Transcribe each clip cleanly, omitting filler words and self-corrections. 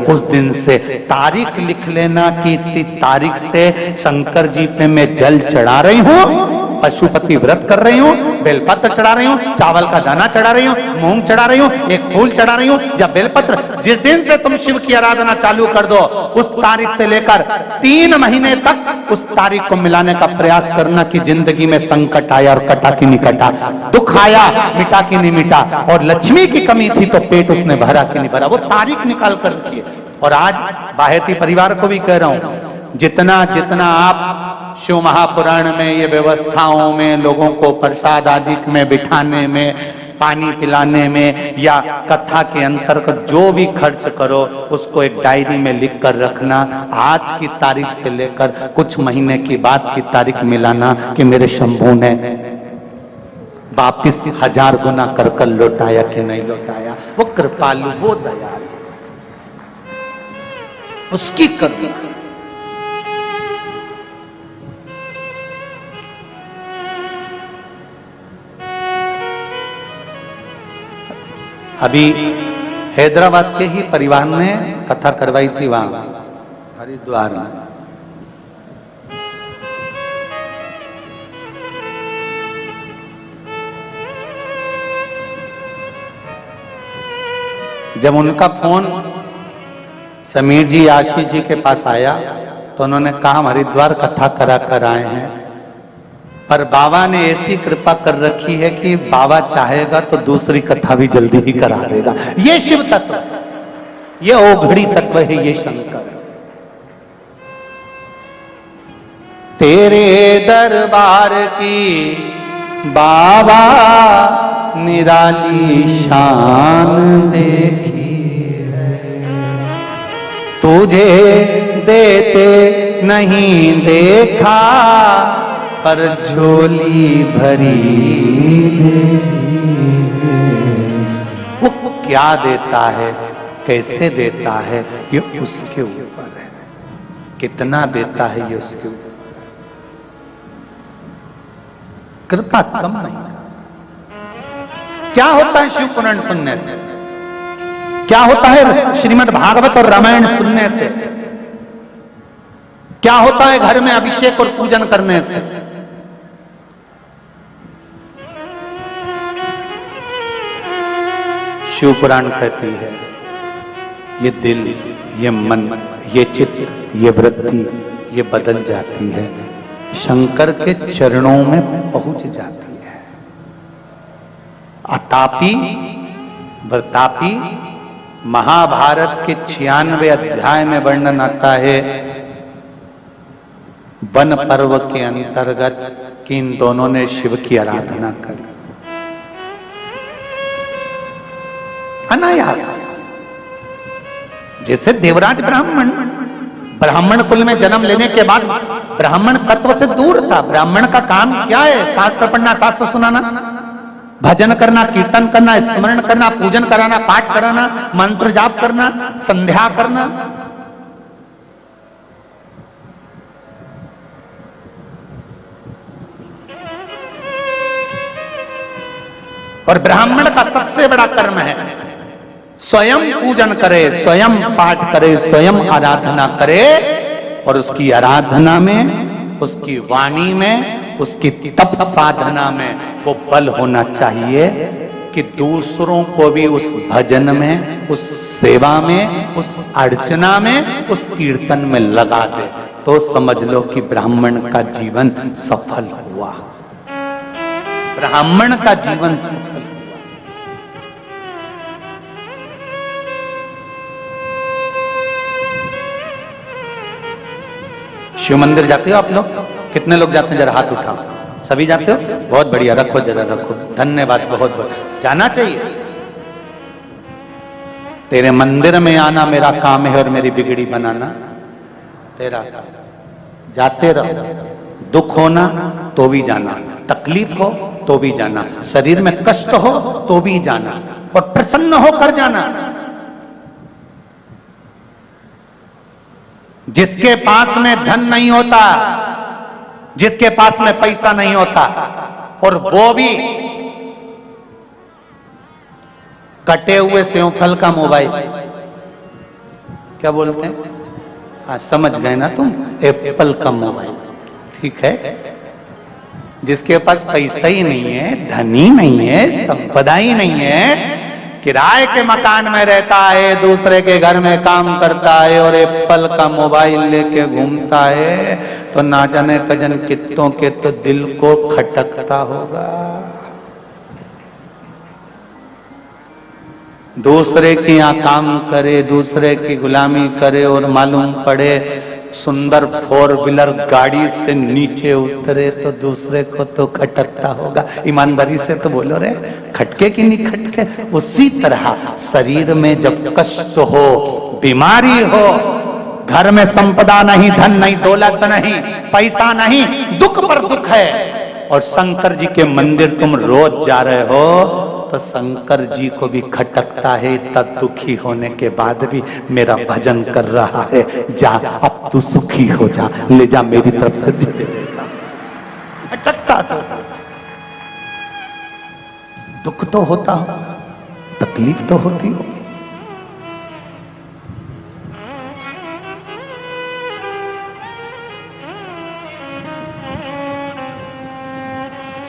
उस दिन से तारीख लिख लेना कि इतनी तारीख से शंकर जी पे मैं जल चढ़ा रही हूँ, पशुपति व्रत कर रही हूँ, बेलपत्र चढ़ा रही हूँ, चावल का दाना चढ़ा रही हूँ, मूंग चढ़ा रही हूँ, एक फूल चढ़ा रही हूँ या बेलपत्र। जिस दिन से तुम शिव की आराधना चालू कर दो, उस तारीख से लेकर 3 महीने तक उस तारीख को मिलाने का प्रयास करना कि जिंदगी में संकट आया और कटा कि नहीं कटा, दुख आया मिटा कि नहीं मिटा, और लक्ष्मी की कमी थी तो पेट उसने भरा कि नहीं भरा, वो तारीख निकाल कर रखिए। और आज बाहेती परिवार को भी कह रहा हूं, जितना जितना आप शिव महापुराण में ये व्यवस्थाओं में, लोगों को प्रसाद आदि में बिठाने में, पानी पिलाने में या कथा के अंतर्गत जो भी खर्च करो, उसको एक डायरी में लिख कर रखना। आज की तारीख से लेकर कुछ महीने की बाद की तारीख मिलाना कि मेरे शंभू ने वापिस 1000 गुना कर लौटाया कि नहीं लौटाया। वो कृपालु, वो दयालु, उसकी करुणा। अभी हैदराबाद के ही परिवार ने कथा करवाई थी वहां हरिद्वार में। जब उनका फोन समीर जी, आशीष जी के पास आया तो उन्होंने कहा हम हरिद्वार कथा करा कर आए हैं, पर बाबा ने ऐसी कृपा कर रखी है कि बाबा चाहेगा तो दूसरी कथा भी जल्दी ही करा देगा। ये शिव तत्व, ये ओघड़ी तत्व है, ये शंकर। तेरे दरबार की बाबा निराली शान देखी है, तुझे देते नहीं देखा पर झोली भरी। वो क्या देता है, कैसे देता है, ये उसके ऊपर है। कितना देता है ये उसके ऊपर। कृपा कम नहीं। क्या होता है शिव पुराण सुनने से, क्या होता है श्रीमद् भागवत और रामायण सुनने से, क्या होता है घर में अभिषेक और पूजन करने से। शिव पुराण कहती है ये दिल, ये मन, ये चित्त, ये वृत्ति, ये बदल जाती है, शंकर के चरणों में पहुंच जाती है। अतापी वर्तापी महाभारत के 96 अध्याय में वर्णन आता है वन पर्व के अंतर्गत कि इन दोनों ने शिव की आराधना करी अनायास। जैसे देवराज ब्राह्मण कुल में जन्म लेने के बाद ब्राह्मण तत्व से दूर था। ब्राह्मण का काम क्या है? शास्त्र पढ़ना, शास्त्र सुनाना, भजन करना, कीर्तन करना, स्मरण करना, पूजन कराना, पाठ कराना, मंत्र जाप करना, संध्या करना। और ब्राह्मण का सबसे बड़ा कर्म है स्वयं पूजन करे, स्वयं पाठ करे, स्वयं आराधना करे। और उसकी आराधना में, उसकी वाणी में, उसकी तप साधना में वो बल होना चाहिए कि दूसरों को भी उस भजन में, उस सेवा में, उस अर्चना में, उस कीर्तन में लगा दे। तो समझ लो कि ब्राह्मण का जीवन सफल हुआ, ब्राह्मण का जीवन सफल। शिव मंदिर जाते हो आप लोग? कितने लोग जाते हैं? जरा हाथ उठाओ। सभी जाते हो? बहुत बढ़िया, रखो जरा रखो, धन्यवाद, बहुत बहुत जाना चाहिए। तेरे मंदिर में आना मेरा काम है और मेरी बिगड़ी बनाना तेरा। जाते रहो, दुख होना तो भी जाना, तकलीफ हो तो भी जाना, शरीर में कष्ट हो तो भी जाना, और प्रसन्न होकर जाना। जिसके पास में धन नहीं होता, जिसके पास में पैसा नहीं होता, और वो भी कटे हुए सेवफल का मोबाइल, क्या बोलते हैं? हाँ, समझ गए ना तुम, एप्पल का मोबाइल, ठीक है। जिसके पास पैसा ही नहीं है, धनी नहीं है, संपदा ही नहीं है, किराए के मकान में रहता है, दूसरे के घर में काम करता है और एप्पल का मोबाइल लेके घूमता है, तो ना जाने कजन कित्तों के तो दिल को खटकता होगा। दूसरे के यहाँ काम करे, दूसरे की गुलामी करे और मालूम पड़े सुंदर 4 व्हीलर गाड़ी से नीचे उतरे तो दूसरे को तो खटकता होगा। ईमानदारी से तो बोलो रे, खटके कि नहीं खटके? उसी तरह शरीर में जब कष्ट हो, बीमारी हो, घर में संपदा नहीं, धन नहीं, दौलत नहीं, पैसा नहीं, दुख पर दुख है, और शंकर जी के मंदिर तुम रोज जा रहे हो, तो शंकर जी को भी खटकता है, इतना दुखी होने के बाद भी मेरा भजन कर रहा है। जा अब तू सुखी हो जा, ले जा मेरी तरफ से दे देगा। खटकता तो दुख तो होता हो, तकलीफ तो होती हो।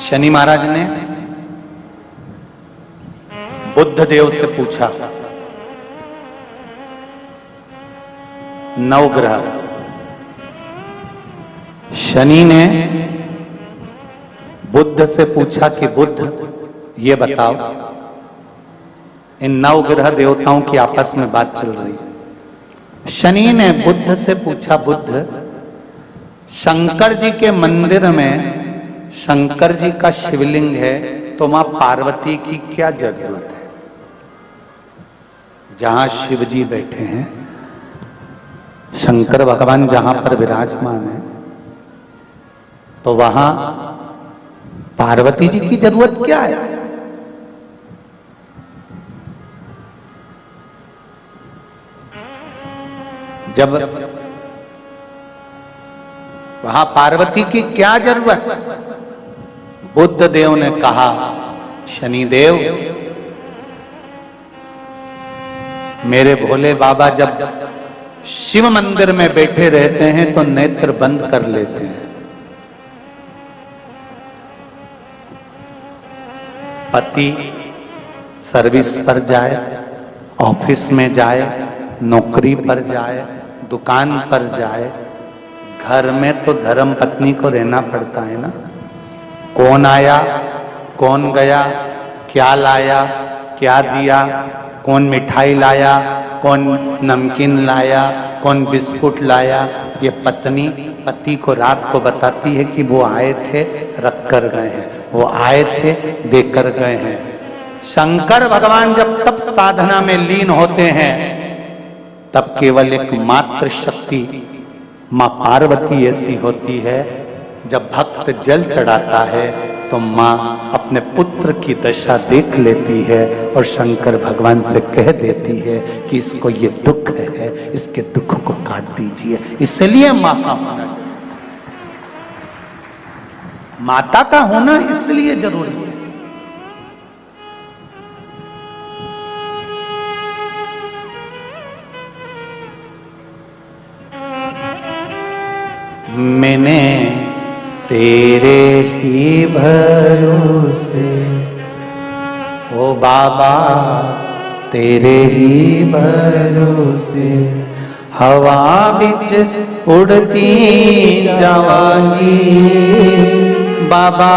शनि महाराज ने बुद्ध देव से पूछा, नवग्रह, शनि ने बुद्ध से पूछा कि बुद्ध ये बताओ, इन नवग्रह देवताओं की आपस में बात चल रही है। शनि ने बुद्ध से पूछा, बुद्ध, शंकर जी के मंदिर में शंकर जी का शिवलिंग है, तो मां पार्वती की क्या जरूरत है? जहां शिव जी बैठे हैं, शंकर भगवान जहां पर विराजमान है, तो वहां पार्वती जी की जरूरत क्या है? जब वहां पार्वती की क्या जरूरत? बुद्ध देव ने कहा, शनिदेव, मेरे भोले बाबा जब शिव मंदिर में बैठे रहते हैं तो नेत्र बंद कर लेते हैं। पति सर्विस पर जाए, ऑफिस में जाए, नौकरी पर जाए, दुकान पर जाए, घर में तो धर्म पत्नी को रहना पड़ता है ना। कौन आया, कौन गया, क्या लाया, क्या दिया, कौन मिठाई लाया, कौन नमकीन लाया, कौन बिस्कुट लाया, ये पत्नी पति को रात को बताती है कि वो आए थे, रख कर गए हैं, वो आए थे, देकर गए हैं। शंकर भगवान जब तप साधना में लीन होते हैं, तब केवल एक मात्र शक्ति मां पार्वती ऐसी होती है, जब भक्त जल चढ़ाता है तो मां अपने पुत्र की दशा देख लेती है और शंकर भगवान से कह देती है कि इसको ये दुख है, इसके दुख को काट दीजिए। इसलिए मां का होना चाहिए, माता का होना इसलिए जरूरी है। मैंने तेरे ही भरोसे, ओ बाबा तेरे ही भरोसे, हवा बिच उड़ती जावांगी, बाबा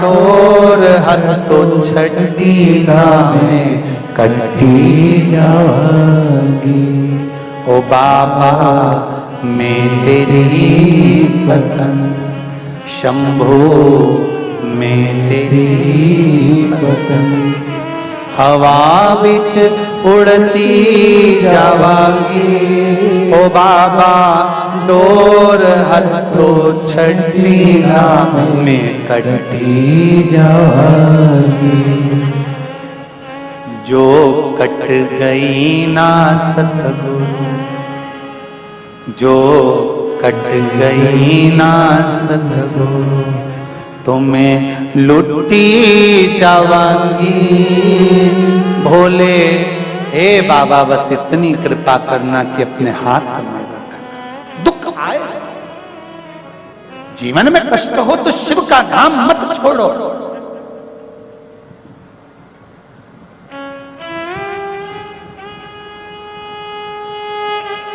डोर हर तो छठी राहें कटी जावांगी। ओ बाबा मैं तेरी पतन, शंभो मैं तेरी पतन, हवा बिच उड़ती जावांगी, ओ बाबा डोर हर तो छठी राह में कटी जावांगी। जो कट गई ना सतगुरु, जो कट गई ना सतगुरु, तुम्हें लुटी जावांगी, भोले हे बाबा बस इतनी कृपा करना कि अपने हाथ में रखना। दुख आए, जीवन में कष्ट हो तो शिव का नाम मत छोड़ो।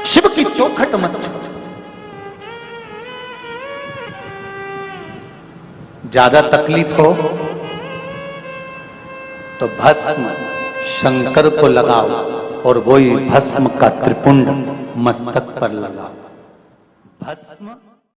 शिव की चौखट मत छोड़ो। ज्यादा तकलीफ हो तो भस्म शंकर को लगाओ और वही भस्म का त्रिपुंड मस्तक पर लगाओ। भस्म